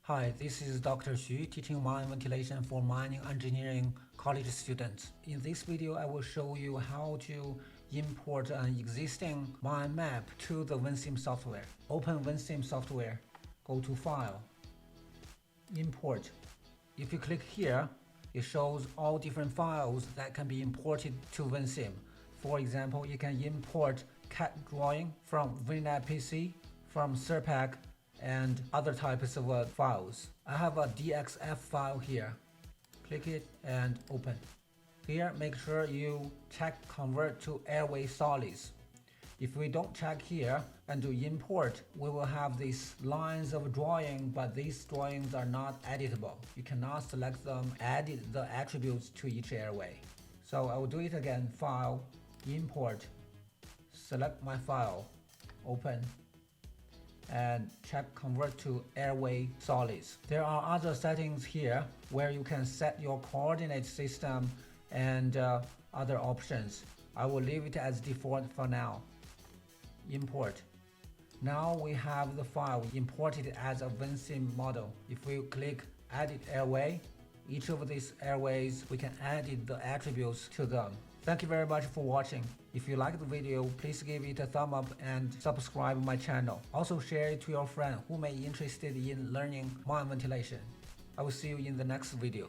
Hi, this is Dr. Xu teaching mine ventilation for mining engineering college students. In this video, I will show you how to import an existing mine map to the Ventsim software. Open Ventsim software, go to File, Import. If you click here, it shows all different files that can be imported to Ventsim. For example, you can import CAD drawing from VNAP PC, from Serpac, and other types of files. I have a DXF file here. Click it and open. Here, make sure you check Convert to Airway Solids. If we don't check here and do import, we will have these lines of drawing, but these drawings are not editable. You cannot select them, edit the attributes to each airway. So I will do it again. File, Import, select my file, open, and check Convert to Airway Solids. There are other settings here where you can set your coordinate system and other options. I will leave it as default for now. Import. Now we have the file imported as a Ventsim model. If we click Edit Airway, each of these airways, we can edit the attributes to them. Thank you very much for watching. If you liked the video, please give it a thumb up and subscribe my channel. Also share it to your friend who may be interested in learning mine ventilation. I will see you in the next video.